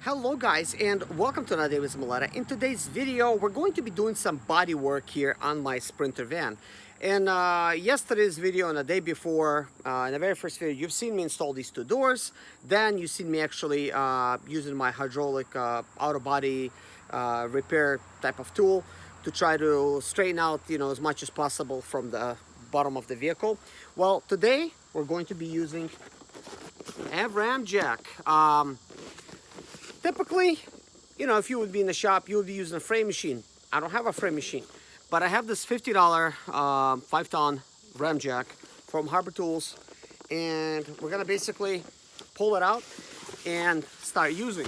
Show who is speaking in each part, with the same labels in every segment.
Speaker 1: Hello guys, and welcome to another day with Zimaleta. In today's video we're going to be doing some body work here on my Sprinter van. In yesterday's video and the day before, in the very first video, you've seen me install these two doors. Then you've seen me actually using my hydraulic outer body repair type of tool to try to straighten out, as much as possible from the bottom of the vehicle. Well, today we're going to be using a ram jack. Typically, if you would be in the shop, you would be using a frame machine. I don't have a frame machine, but I have this $50 5-ton ram jack from Harbor Tools, and we're gonna basically pull it out and start using.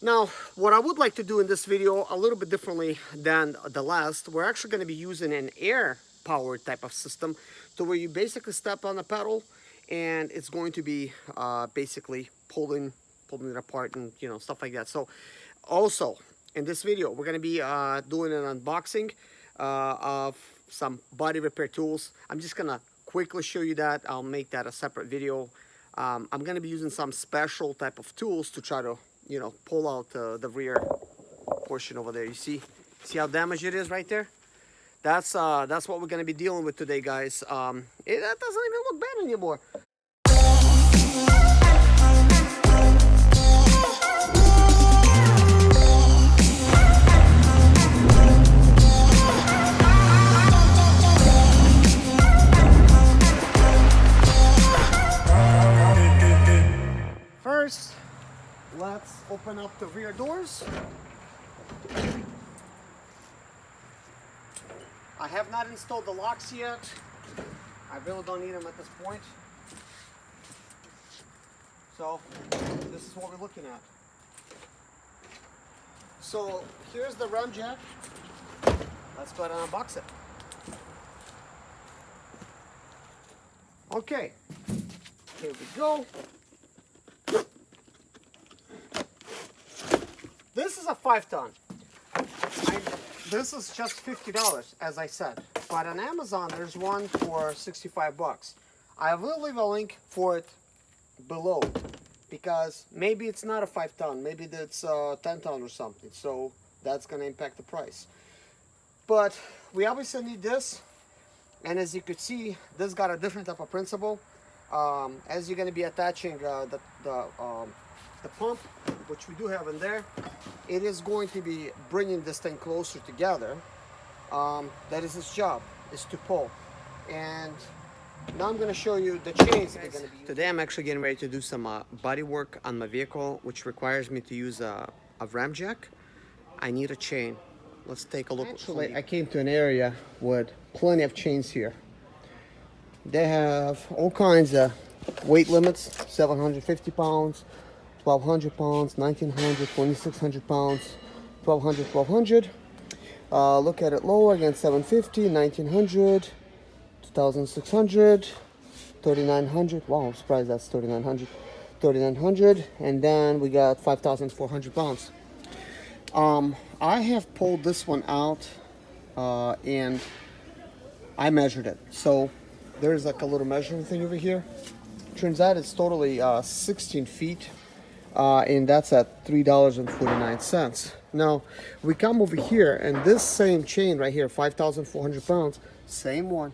Speaker 1: Now, what I would like to do in this video a little bit differently than the last, we're actually gonna be using an air powered type of system to where you basically step on the pedal and it's going to be basically pulling it apart and stuff like that. So also in this video we're going to be doing an unboxing of some body repair tools. I'm just gonna quickly show you that. I'll make that a separate video. I'm going to be using some special type of tools to try to pull out the rear portion over there. You see how damaged it is right there? That's what we're going to be dealing with today, guys. That doesn't even look bad anymore. First, let's open up the rear doors. I have not installed the locks yet. I really don't need them at this point. So, this is what we're looking at. So, here's the ram jack. Let's go ahead and unbox it. Okay, here we go. This is a 5-ton. This is just $50, as I said. But on Amazon, there's one for 65 bucks. I will leave a link for it below, because maybe it's not a 5-ton. Maybe it's a 10-ton or something. So that's going to impact the price. But we obviously need this. And as you could see, this got a different type of principle. As you're going to be attaching the pump, which we do have in there, it is going to be bringing this thing closer together. That is its job, is to pull. And now I'm going to show you the chains that are going to be. Today I'm actually getting ready to do some body work on my vehicle, which requires me to use a ram jack. I need a chain. Let's take a look. Actually, I came to an area with plenty of chains here. They have all kinds of weight limits: 750 pounds, 1,200 pounds, 1,900, 2,600 pounds, 1,200, 1,200. Look at it lower again: 750, 1,900, 2,600, 3,900. Wow, I'm surprised that's 3,900. 3,900, and then we got 5,400 pounds. I have pulled this one out and I measured it. So there's like a little measuring thing over here. Turns out it's totally 16 feet. And that's at $3.49. Now we come over here, and this same chain right here, 5,400 pounds, same one.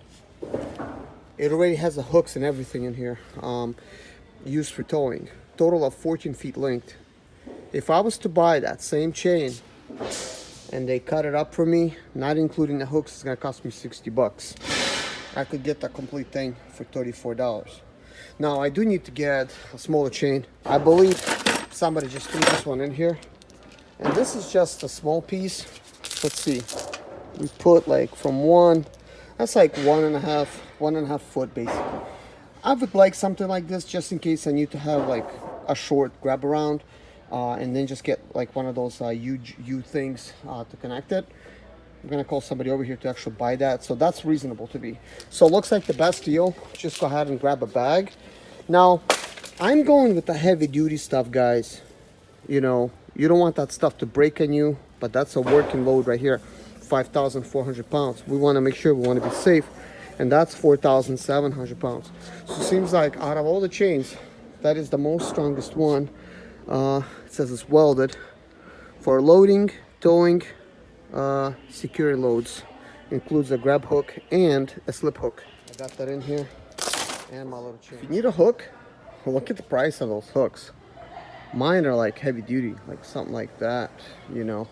Speaker 1: It already has the hooks and everything in here, used for towing. Total of 14 feet length. If I was to buy that same chain and they cut it up for me, not including the hooks, it's gonna cost me 60 bucks. I could get the complete thing for $34. Now I do need to get a smaller chain. I believe somebody just threw this one in here, and this is just a small piece. Let's see, we put like from one, that's like one and a half foot basically. I would like something like this just in case I need to have like a short grab around, and then just get like one of those U things to connect it. I'm gonna call somebody over here to actually buy that, so that's reasonable to be. So it looks like the best deal. Just go ahead and grab a bag. Now I'm going with the heavy duty stuff, guys. You don't want that stuff to break on you, but that's a working load right here, 5,400 pounds. We want to make sure we want to be safe, and that's 4,700 pounds. So it seems like out of all the chains, that is the most strongest one. It says it's welded for loading, towing, secure loads. Includes a grab hook and a slip hook. I got that in here, and my little chain. If you need a hook, look at the price of those hooks. Mine are like heavy duty, like something like that, you know.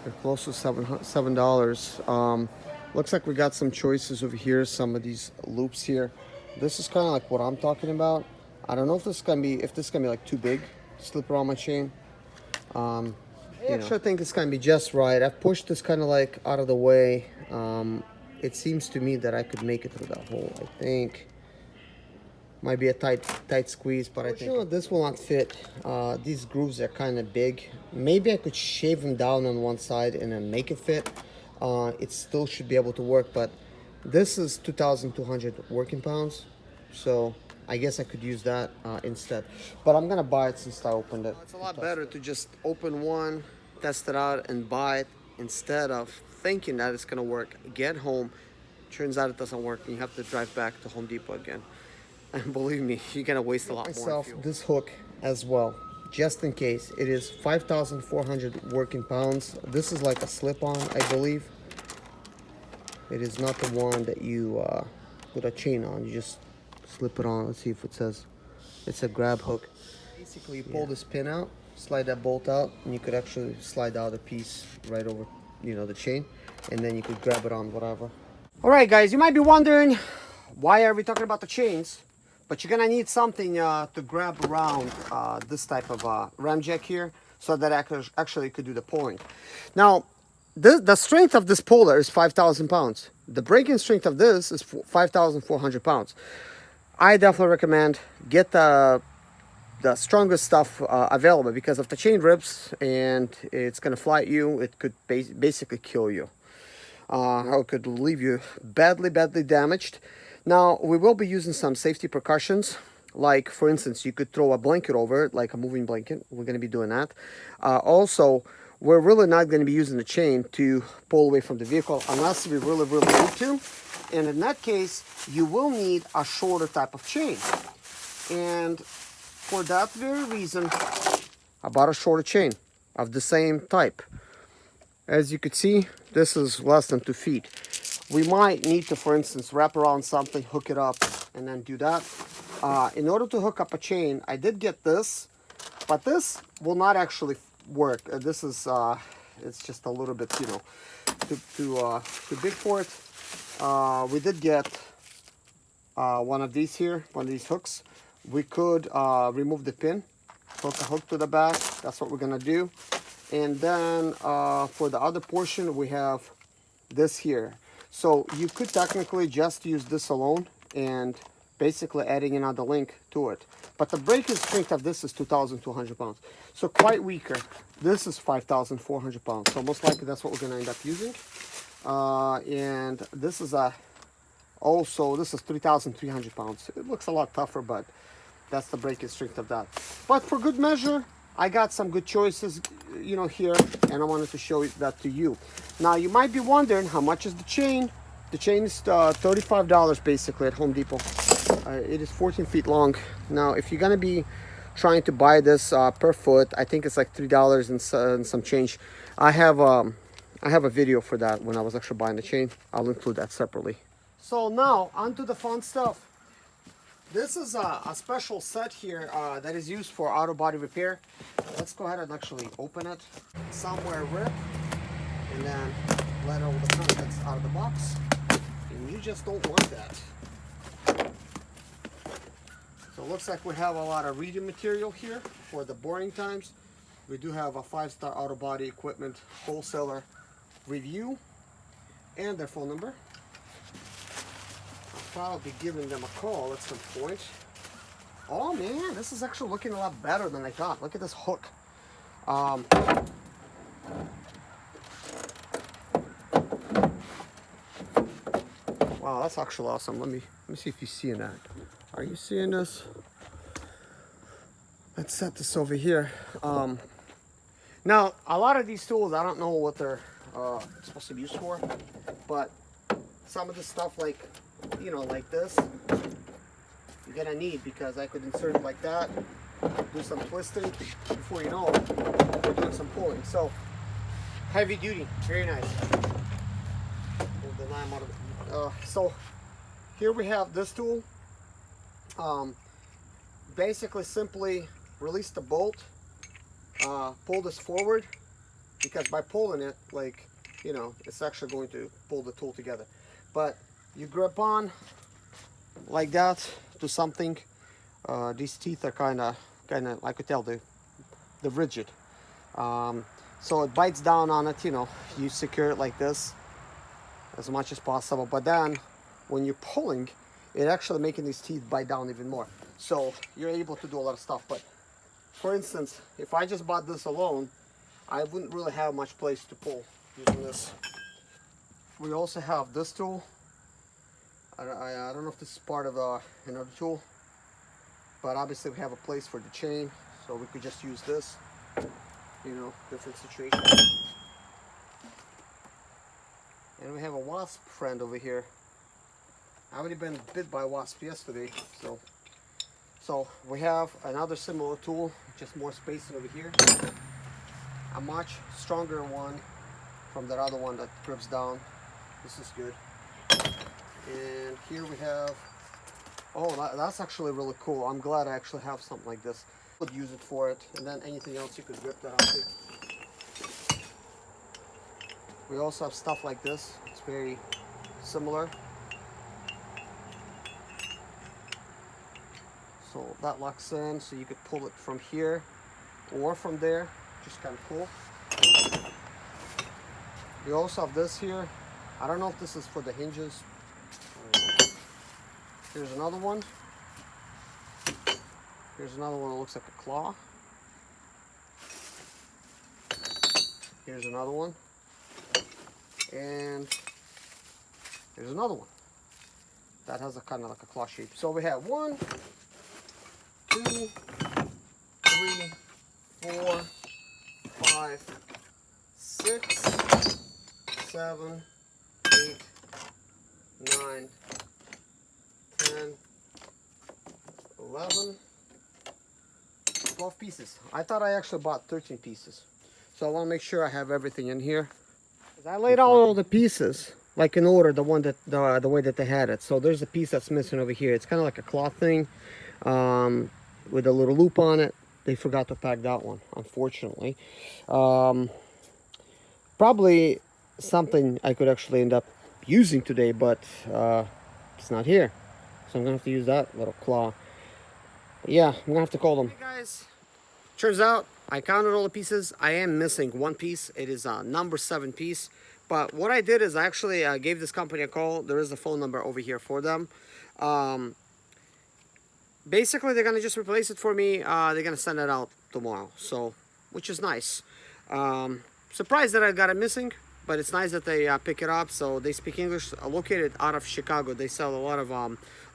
Speaker 1: They're close to $7. Looks like we got some choices over here. Some of these loops here. This is kind of like what I'm talking about. I don't know if this is gonna be like too big to slip around my chain. I actually think it's gonna be just right. I've pushed this kind of like out of the way. It seems to me that I could make it through that hole. I think might be a tight squeeze, but I think this will not fit. These grooves are kind of big. Maybe I could shave them down on one side and then make it fit. It still should be able to work, but this is 2,200 working pounds, so I guess I could use that instead. But I'm gonna buy it since I opened it. It's a lot better to just open one, test it out, and buy it instead of thinking that it's gonna work. Get home, turns out it doesn't work, and you have to drive back to Home Depot again. And believe me, you're gonna waste a lot more fuel. This hook as well, just in case. It is 5,400 working pounds. This is like a slip-on, I believe. It is not the one that you put a chain on. You just slip it on. Let's see if it says it's a grab hook. Basically, you pull this pin out, slide that bolt out, and you could actually slide out a piece right over, you know, the chain, and then you could grab it on whatever. All right, guys, you might be wondering, why are we talking about the chains? But you're gonna need something to grab around this type of ram jack here, so that I actually could do the pulling. Now, the strength of this puller is 5,000 pounds. The breaking strength of this is 5,400 pounds. I definitely recommend get the strongest stuff available, because if the chain rips and it's gonna fly at you, it could basically kill you. Or it could leave you badly damaged. Now, we will be using some safety precautions. Like, for instance, you could throw a blanket over it, like a moving blanket. We're going to be doing that. Also, we're really not going to be using the chain to pull away from the vehicle unless we really need to. And in that case, you will need a shorter type of chain. And for that very reason, I bought a shorter chain of the same type. As you can see, this is less than 2 feet. We might need to, for instance, wrap around something, hook it up, and then do that. In order to hook up a chain, I did get this, but this will not actually work. This is, it's just a little bit, you know, too big for it. We did get one of these here, one of these hooks. We could remove the pin, hook a hook to the back. That's what we're gonna do. And then for the other portion, we have this here. So you could technically just use this alone and basically adding another link to it. But the breaking strength of this is 2,200 pounds. So quite weaker. This is 5,400 pounds. So most likely that's what we're gonna end up using. And this is this is 3,300 pounds. It looks a lot tougher, but that's the breaking strength of that. But for good measure, I got some good choices, you know, here, and I wanted to show that to you. Now, you might be wondering, how much is the chain? The chain is $35 basically at Home Depot. It is 14 feet long. Now, if you're gonna be trying to buy this per foot, I think it's like $3 and some change. I have a video for that when I was actually buying the chain. I'll include that separately. So now, onto the fun stuff. This is a special set here that is used for auto body repair. Let's go ahead and actually open it. Somewhere rip, and then let all the contents out of the box. And you just don't want that. So it looks like we have a lot of reading material here for the boring times. We do have a 5-star auto body equipment wholesaler review and their phone number. I'll be giving them a call at some point. Oh man, this is actually looking a lot better than I thought. Look at this hook. Wow, that's actually awesome. Let me see if you're seeing that. Are you seeing this? Let's set this over here. Now, a lot of these tools, I don't know what they're supposed to be used for, but some of the stuff, like, you know, like this, you're gonna need, because I could insert it like that, do some twisting. Before you know it, we're doing some pulling. So heavy duty, very nice. So here we have this tool. Basically simply release the bolt, pull this forward, because by pulling it, like, you know, it's actually going to pull the tool together. But you grip on like that to something. These teeth are kind of, I could tell they're rigid. So it bites down on it, you know, you secure it like this as much as possible. But then when you're pulling, it actually making these teeth bite down even more. So you're able to do a lot of stuff. But for instance, if I just bought this alone, I wouldn't really have much place to pull using this. We also have this tool. I don't know if this is part of another tool, but obviously we have a place for the chain, so we could just use this, you know, different situation. And we have a wasp friend over here. I already been bit by a wasp yesterday, so we have another similar tool, just more spacing over here. A much stronger one from that other one that grips down. This is good. And here we have, oh, that's actually really cool. I'm glad I actually have something like this. Would use it for it, and then anything else you could grip that onto. We also have stuff like this. It's very similar. So that locks in, so you could pull it from here or from there. Just kind of cool. We also have this here. I don't know if this is for the hinges. Here's another one. Here's another one that looks like a claw. Here's another one. And here's another one that has a kind of like a claw shape. So we have 1, 2, 3, 4, 5, 6, 7, 8, 9, 10, 11, 12 pieces. I thought I actually bought 13 pieces. So I want to make sure I have everything in here. I laid out all the pieces like in order, the way that they had it. So there's a piece that's missing over here. It's kind of like a cloth thing with a little loop on it. They forgot to pack that one, unfortunately. Probably something I could actually end up using today, but it's not here. So I'm gonna have to use that little claw. But yeah, I'm gonna have to call them. Hey guys, turns out I counted all the pieces. I am missing one piece. It is a number 7 piece. But what I did is I actually gave this company a call. There is a phone number over here for them. Basically, they're gonna just replace it for me. They're gonna send it out tomorrow. So, which is nice. Surprised that I got it missing, but it's nice that they pick it up. So they speak English. Located out of Chicago, they sell a lot of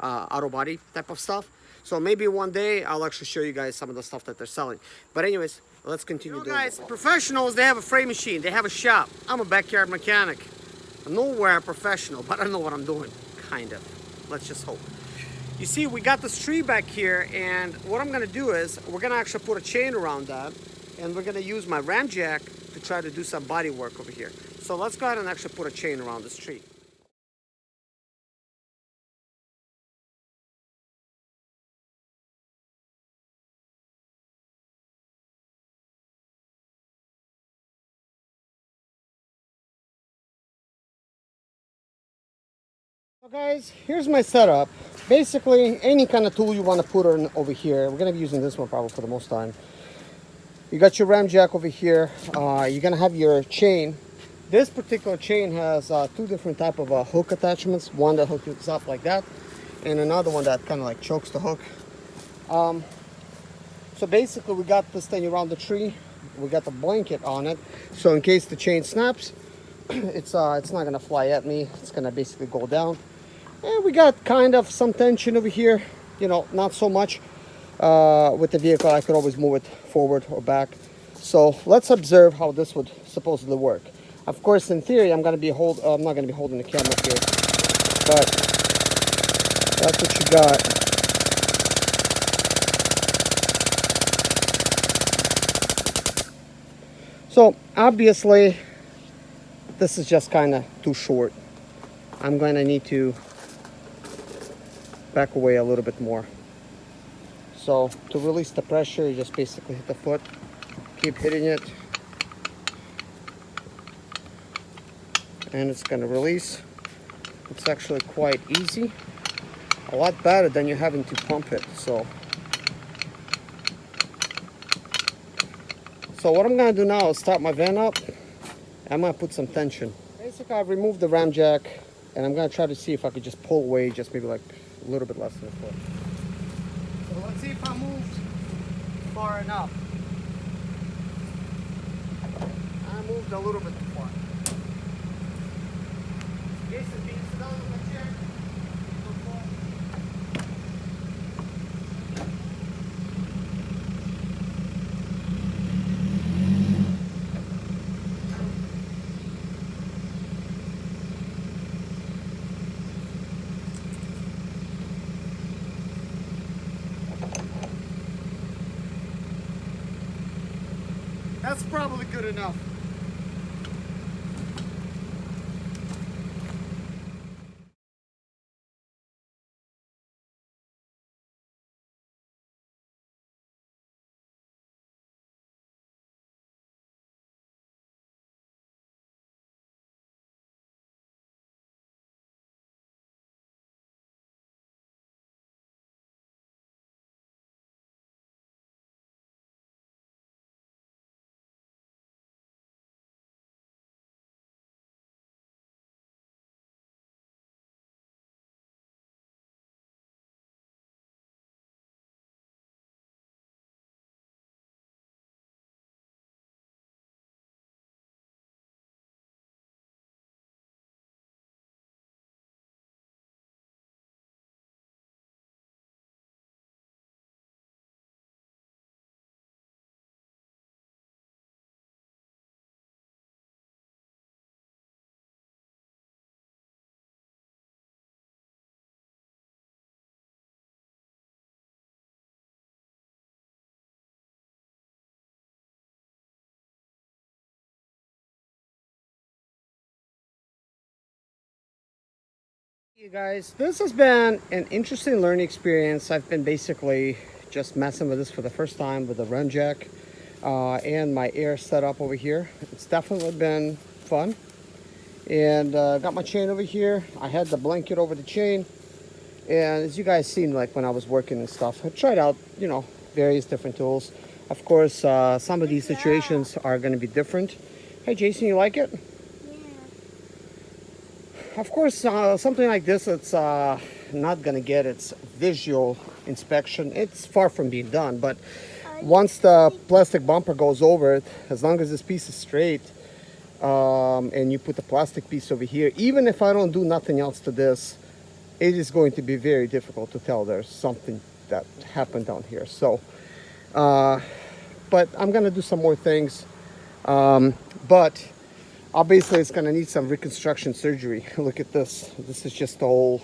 Speaker 1: auto body type of stuff. So maybe one day I'll actually show you guys some of the stuff that they're selling. But anyways, let's continue doing guys, professionals, they have a frame machine. They have a shop. I'm a backyard mechanic. I'm nowhere a professional, but I know what I'm doing. Kind of. Let's just hope. You see, we got this tree back here, and what I'm going to do is we're going to actually put a chain around that, and we're going to use my ram jack to try to do some body work over here. So let's go ahead and actually put a chain around this tree. So guys, here's my setup. Basically, any kind of tool you want to put on over here. We're going to be using this one probably for the most time. You got your ram jack over here. You're going to have your chain. This particular chain has 2 different type of hook attachments. One that hooks up like that, and another one that kind of like chokes the hook. So basically, we got this thing around the tree. We got the blanket on it, so in case the chain snaps, it's not gonna fly at me. It's gonna basically go down. And we got kind of some tension over here. You know, not so much. With the vehicle, I could always move it forward or back. So let's observe how this would supposedly work. Of course, in theory, I'm not gonna be holding the camera here, but that's what you got. So obviously this is just kind of too short. I'm going to need to back away a little bit more. So to release the pressure, you just basically hit the foot, keep hitting it, and it's going to release. It's actually quite easy, a lot better than you having to pump it. So what I'm going to do now is start my van up. I'm going to put some tension. Basically, I've removed the ram jack, and I'm going to try to see if I could just pull away just maybe like a little bit less than a foot. So let's see if I moved far enough. I moved a little bit too far. Jason, can you sit down on my chair? That's probably good enough. You guys, this has been an interesting learning experience. I've been basically just messing with this for the first time with the run jack and my air setup over here. It's definitely been fun. And got my chain over here. I had the blanket over the chain, and as you guys seen, like when I was working and stuff, I tried out, you know, various different tools. Of course, some of these situations are going to be different. Hey Jason, you like it? Of course, something like this, it's not going to get its visual inspection. It's far from being done, but once the plastic bumper goes over it, as long as this piece is straight, and you put the plastic piece over here, even if I don't do nothing else to this, it is going to be very difficult to tell there's something that happened down here. So, but I'm going to do some more things, but obviously it's going to need some reconstruction surgery. Look at this. This is just all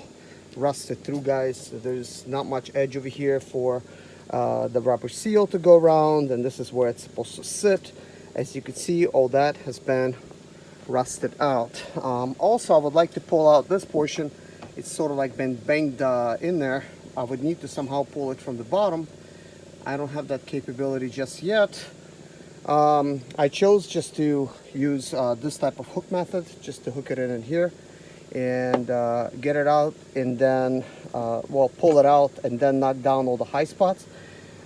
Speaker 1: rusted through, guys. There's not much edge over here for the rubber seal to go around, and this is where it's supposed to sit. As you can see, all that has been rusted out. Also, I would like to pull out this portion. It's sort of like been banged in there. I would need to somehow pull it from the bottom. I don't have that capability just yet. I chose just to use this type of hook method, just to hook it in here and get it out, and then well, pull it out and then knock down all the high spots.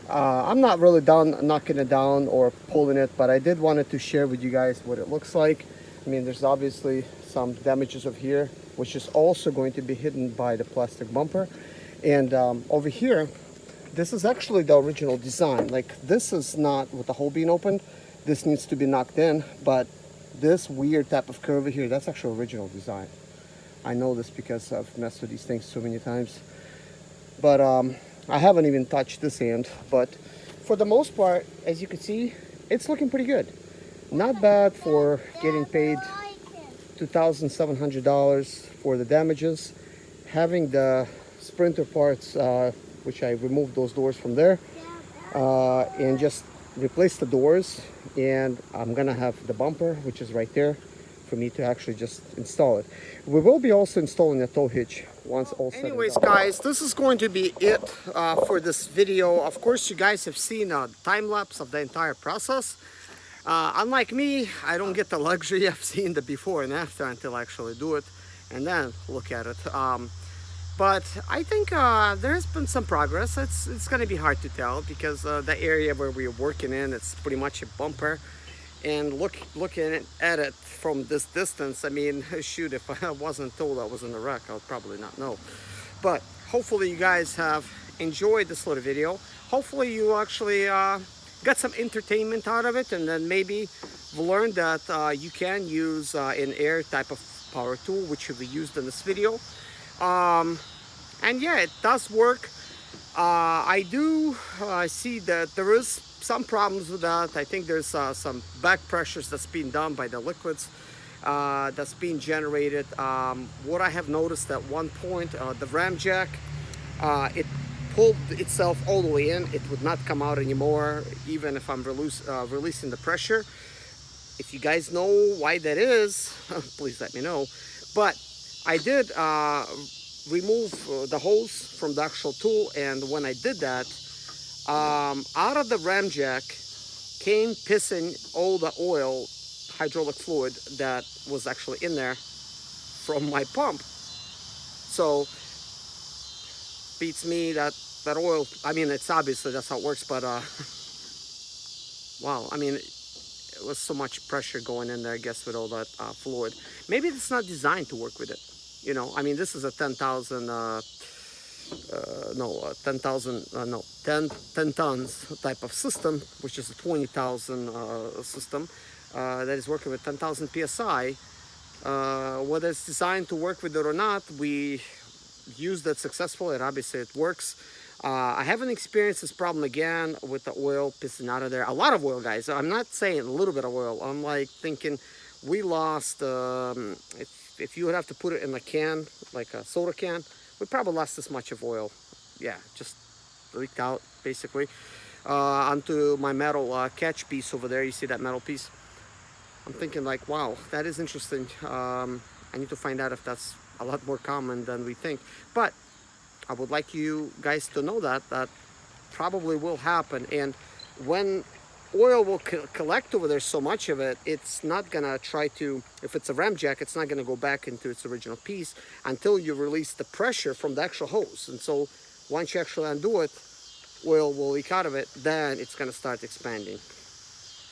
Speaker 1: I'm not really done knocking it down or pulling it, but I did wanted to share with you guys what it looks like. I mean, there's obviously some damages over here, which is also going to be hidden by the plastic bumper. And over here, this is actually the original design. Like, this is not with the hole being opened. This needs to be knocked in, but this weird type of curve here, that's actually original design. I know this because I've messed with these things so many times. But I haven't even touched this end. But for the most part, as you can see, it's looking pretty good. Not bad for getting paid $2,700 for the damages. Having the sprinter parts, which I removed those doors from there, and just replace the doors, and I'm gonna have the bumper, which is right there, for me to actually just install it. We will be also installing a tow hitch once all said and done. Anyways, guys, this is going to be it for this video. Of course, you guys have seen a time lapse of the entire process. Unlike me, I don't get the luxury of seeing the before and after until I actually do it and then look at it. But I think there has been some progress. It's going to be hard to tell because the area where we're working in, it's pretty much a bumper. And looking at it from this distance, I mean, shoot, if I wasn't told I was in a wreck, I would probably not know. But hopefully you guys have enjoyed this little video. Hopefully you actually got some entertainment out of it, and then maybe learned that you can use an air type of power tool, which will be used in this video. And yeah, it does work. I do see that there is some problems with that. I think there's some back pressures that's being done by the liquids that's being generated. What I have noticed at one point, the ram jack, it pulled itself all the way in. It would not come out anymore, even if I'm releasing the pressure. If you guys know why that is, please let me know. But I did remove the hose from the actual tool, and when I did that, out of the ram jack came pissing all the oil, hydraulic fluid that was actually in there from my pump. So beats me that oil. I mean, it's obviously that's how it works, but wow, I mean, it was so much pressure going in there, I guess, with all that fluid. Maybe it's not designed to work with it. You know, I mean, this is a 10 tons type of system, which is a 20,000 system that is working with 10,000 psi. Whether it's designed to work with it or not, we used it successfully, and obviously it works. I haven't experienced this problem again with the oil pissing out of there. A lot of oil, guys. I'm not saying a little bit of oil. I'm like thinking we lost, if you would have to put it in a can, like a soda can, we probably lost this much of oil. Yeah, just leaked out basically onto my metal catch piece over there. You see that metal piece? I'm thinking like, wow, that is interesting. I need to find out if that's a lot more common than we think. But I would like you guys to know that probably will happen. And when oil will collect over there, so much of it, it's not gonna try to, if it's a ram jack, it's not gonna go back into its original piece until you release the pressure from the actual hose. And so once you actually undo it, oil will leak out of it, then it's gonna start expanding.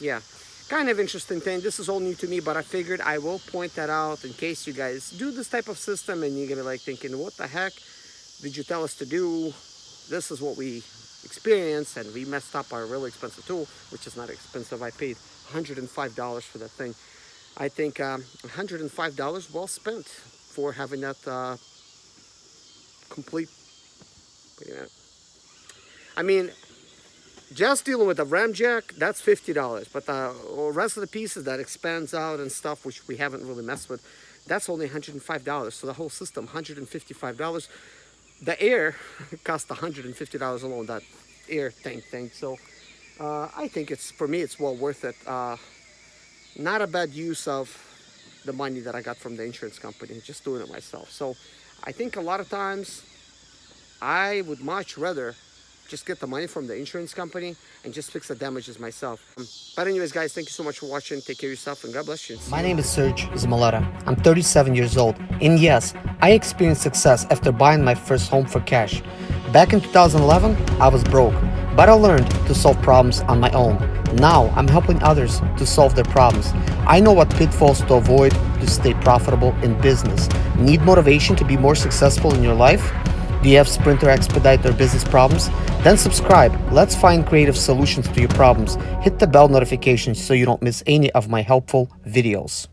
Speaker 1: Yeah, kind of interesting thing. This is all new to me, but I figured I will point that out in case you guys do this type of system and you're gonna be like thinking, what the heck did you tell us to do? This is what we experienced, and we messed up our really expensive tool, which is not expensive. I paid $105 for that thing. I think $105 well spent for having that complete. Wait a minute. I mean, just dealing with the ram jack, that's $50, but the rest of the pieces that expands out and stuff, which we haven't really messed with, that's only $105. So the whole system, $155. The air cost $150 alone, that air tank thing. So I think it's, for me, it's well worth it. Not a bad use of the money that I got from the insurance company, just doing it myself. So I think a lot of times I would much rather just get the money from the insurance company and just fix the damages myself. But anyways, guys, thank you so much for watching. Take care of yourself, and God bless you.
Speaker 2: My name is Serge Zimaleta. I'm 37 years old, and yes, I experienced success after buying my first home for cash. Back in 2011, I was broke, but I learned to solve problems on my own. Now, I'm helping others to solve their problems. I know what pitfalls to avoid to stay profitable in business. Need motivation to be more successful in your life? Do you have Sprinter expedite or business problems? Then subscribe. Let's find creative solutions to your problems. Hit the bell notification so you don't miss any of my helpful videos.